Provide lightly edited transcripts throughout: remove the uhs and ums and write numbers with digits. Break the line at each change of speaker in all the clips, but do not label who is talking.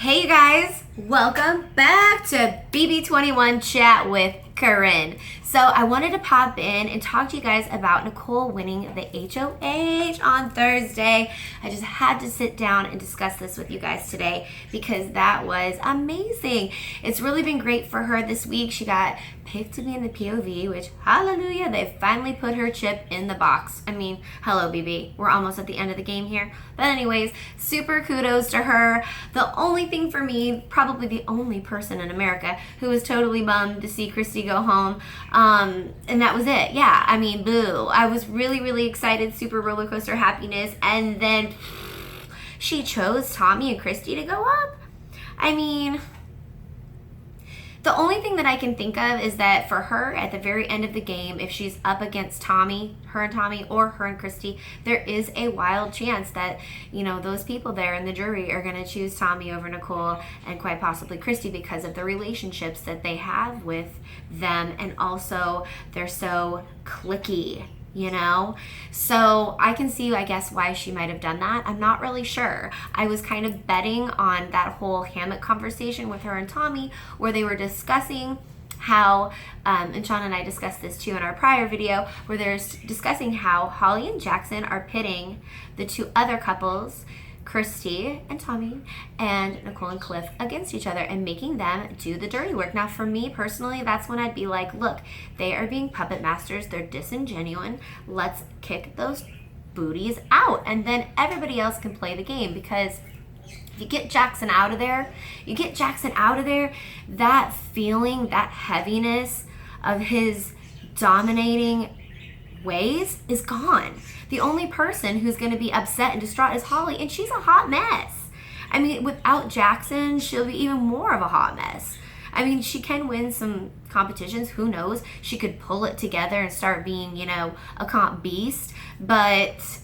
Hey you guys, welcome back to BB21 Chat with Karin. So I wanted to pop in and talk to you guys about Nicole winning the HOH on Thursday. I just had to sit down and discuss this with you guys today because that was amazing. It's really been great for her this week. She got picked to be in the POV, which, hallelujah, they finally put her chip in the box. I mean, hello, BB. We're almost at the end of the game here. But anyways, super kudos to her. The only thing for me, probably the only person in America who was totally bummed to see Christy go home, and that was it. Yeah, I mean, boo. I was really, really excited, super roller coaster happiness, and then she chose Tommy and Christy to go up. I mean, the only thing that I can think of is that for her, at the very end of the game, if she's up against Tommy, her and Tommy, or her and Christy, there is a wild chance that, you know, those people there in the jury are going to choose Tommy over Nicole and quite possibly Christy because of the relationships that they have with them, and also they're so cliquey. You know, so I can see, I guess, why she might have done that. I'm not really sure. I was kind of betting on that whole hammock conversation with her and Tommy where they were discussing how, and Sean and I discussed this too in our prior video, where they're discussing how Holly and Jackson are pitting the two other couples, Christy and Tommy, and Nicole and Cliff, against each other and making them do the dirty work. Now, for me personally, that's when I'd be like, look, they are being puppet masters. They're disingenuine. Let's kick those booties out, and then everybody else can play the game. Because if you get Jackson out of there, that feeling, that heaviness of his dominating ways is gone. The only person who's going to be upset and distraught is Holly, and she's a hot mess. I mean, without Jackson, she'll be even more of a hot mess. I mean, she can win some competitions. Who knows? She could pull it together and start being, you know, a comp beast. But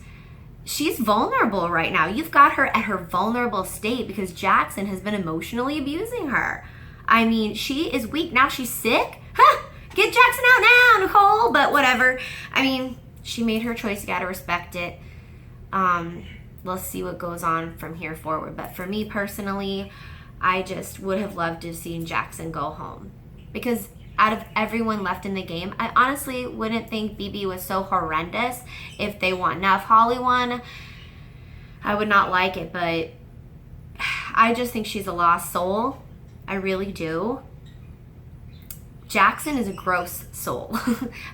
she's vulnerable right now. You've got her at her vulnerable state because Jackson has been emotionally abusing her. I mean, she is weak. Now she's sick. Huh? Get Jackson out now, Nicole. But whatever. I mean, she made her choice. You got to respect it. We'll see what goes on from here forward. But for me personally, I just would have loved to have seen Jackson go home. Because out of everyone left in the game, I honestly wouldn't think BB was so horrendous if they won. Now, if Holly won, I would not like it. But I just think she's a lost soul. I really do. Jackson is a gross soul.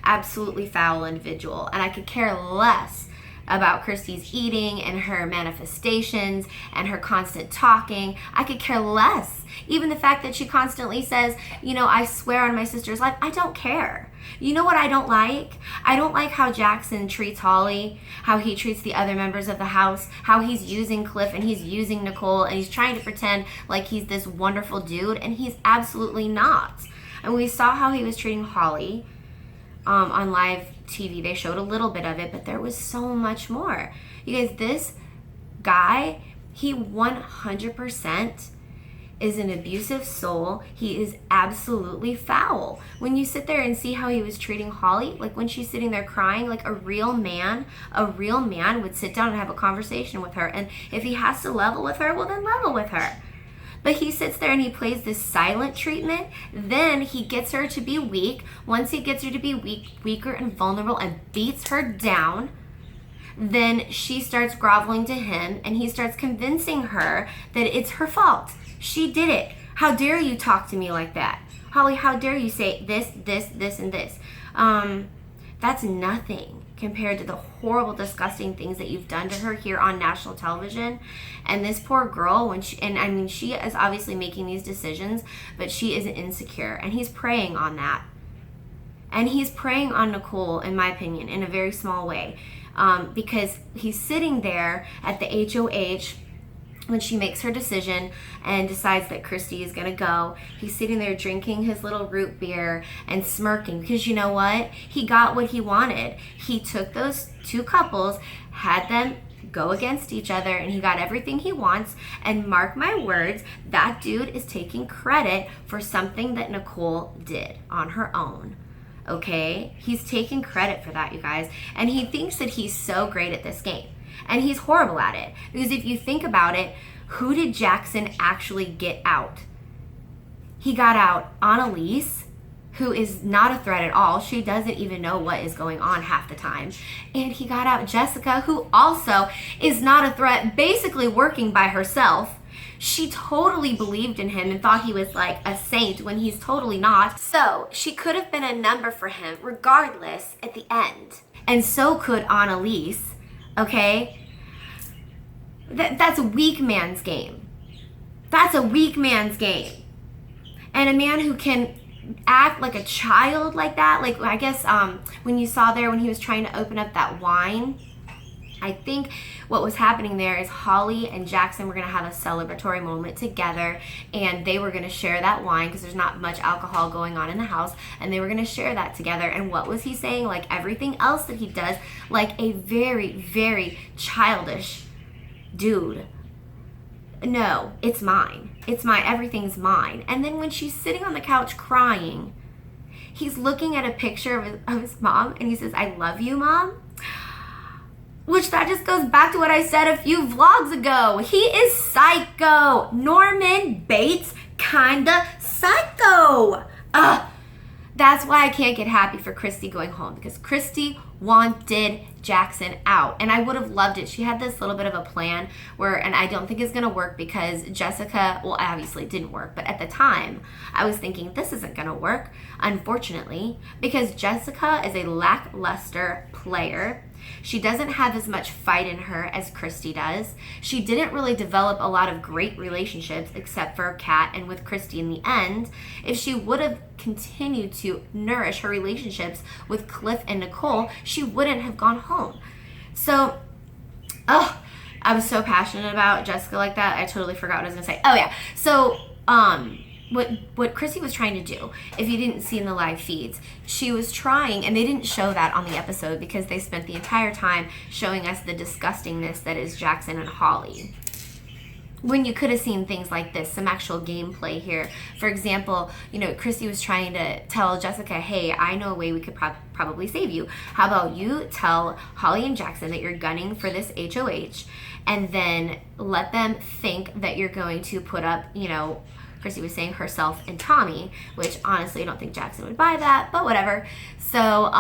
Absolutely foul individual. And I could care less about Christy's eating and her manifestations and her constant talking. I could care less. Even the fact that she constantly says, you know, I swear on my sister's life. I don't care. You know what I don't like? I don't like how Jackson treats Holly, how he treats the other members of the house, how he's using Cliff and he's using Nicole, and he's trying to pretend like he's this wonderful dude, and he's absolutely not. And we saw how he was treating Holly on live TV. They showed a little bit of it, but there was so much more. You guys, this guy, he 100% is an abusive soul. He is absolutely foul. When you sit there and see how he was treating Holly, like when she's sitting there crying, like a real man would sit down and have a conversation with her. And if he has to level with her, well, then level with her. But he sits there and he plays this silent treatment. Then he gets her to be weak. Once he gets her to be weaker and vulnerable and beats her down, then she starts groveling to him and he starts convincing her that it's her fault. She did it. How dare you talk to me like that? Holly, how dare you say this, and this? That's nothing compared to the horrible, disgusting things that you've done to her here on national television. And this poor girl, she is obviously making these decisions, but she is insecure, and he's preying on that. And he's preying on Nicole, in my opinion, in a very small way, because he's sitting there at the HOH when she makes her decision and decides that Christy is going to go. He's sitting there drinking his little root beer and smirking because you know what? He got what he wanted. He took those two couples, had them go against each other, and he got everything he wants. And mark my words, that dude is taking credit for something that Nicole did on her own. Okay? He's taking credit for that, you guys. And he thinks that he's so great at this game. And he's horrible at it. Because if you think about it, Who did Jackson actually get out? He got out Annalise, who is not a threat at all. She doesn't even know what is going on half the time. And he got out Jessica, who also is not a threat, basically working by herself. She totally believed in him and thought he was like a saint when he's totally not. So she could have been a number for him regardless at the end. And so could Annalise, okay? That's a weak man's game. That's a weak man's game. And a man who can act like a child like that, like I guess when you saw there when he was trying to open up that wine, I think what was happening there is Holly and Jackson were going to have a celebratory moment together, and they were going to share that wine because there's not much alcohol going on in the house, and they were going to share that together. And what was he saying? Like everything else that he does, like a very, very childish dude. No, it's mine. It's mine. Everything's mine. And then when she's sitting on the couch crying, he's looking at a picture of his mom, and he says, "I love you, Mom." Which that just goes back to what I said a few vlogs ago. He is psycho. Norman Bates, kinda psycho. That's why I can't get happy for Christy going home, because Christy wanted Jackson out, and I would have loved it. She had this little bit of a plan where, and I don't think it's gonna work because Jessica, well, obviously it didn't work, but at the time I was thinking this isn't gonna work, unfortunately, because Jessica is a lackluster player. She doesn't have as much fight in her as Christy does. She didn't really develop a lot of great relationships except for Kat and with Christy in the end. If she would have continued to nourish her relationships with Cliff and Nicole, she wouldn't have gone home. So, I was so passionate about Jessica like that. I totally forgot what I was gonna say. Oh yeah. So, what Chrissy was trying to do, if you didn't see in the live feeds, she was trying, and they didn't show that on the episode because they spent the entire time showing us the disgustingness that is Jackson and Holly. When you could have seen things like this, some actual gameplay here. For example, Chrissy was trying to tell Jessica, hey, I know a way we could probably save you. How about you tell Holly and Jackson that you're gunning for this HOH, and then let them think that you're going to put up, Chrissy was saying herself and Tommy, which honestly I don't think Jackson would buy that, but whatever. So,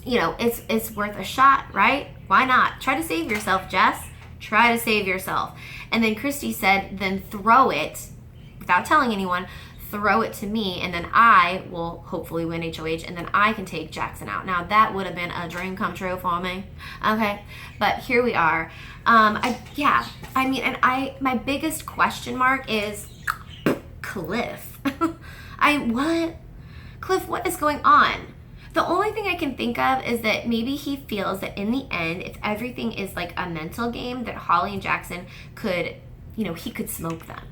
it's worth a shot, right? Why not? Try to save yourself, Jess. Try to save yourself. And then Christy said, then throw it, without telling anyone, throw it to me, and then I will hopefully win HOH, and then I can take Jackson out. Now, that would have been a dream come true for me. Okay, but here we are. My biggest question mark is Cliff. Cliff, what is going on? The only thing I can think of is that maybe he feels that in the end, if everything is like a mental game, that Holly and Jackson could, he could smoke them,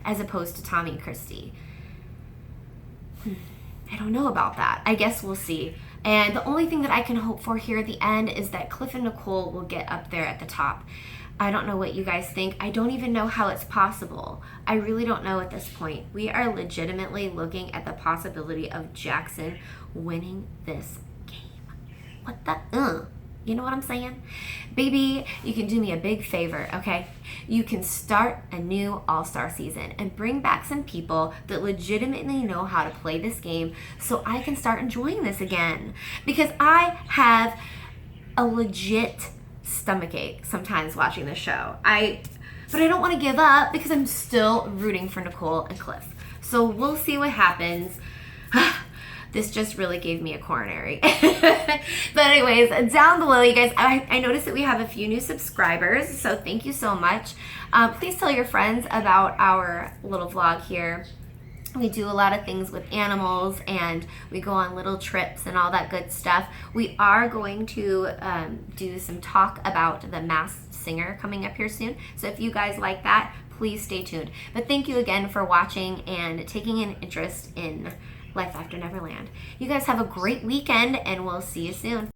as opposed to Tommy and Christy. I don't know about that. I guess we'll see. And the only thing that I can hope for here at the end is that Cliff and Nicole will get up there at the top. I don't know what you guys think. I don't even know how it's possible. I really don't know at this point. We are legitimately looking at the possibility of Jackson winning this game. What the, You know what I'm saying? Baby, you can do me a big favor, okay? You can start a new All-Star season and bring back some people that legitimately know how to play this game so I can start enjoying this again. Because I have a legit stomachache sometimes watching this show. But I don't want to give up because I'm still rooting for Nicole and Cliff. So we'll see what happens. This just really gave me a coronary. But anyways, down below, you guys, I noticed that we have a few new subscribers, so thank you so much. Please tell your friends about our little vlog here. We do a lot of things with animals, and we go on little trips and all that good stuff. We are going to do some talk about the Masked Singer coming up here soon. So if you guys like that, please stay tuned. But thank you again for watching and taking an interest in Life After Neverland. You guys have a great weekend, and we'll see you soon.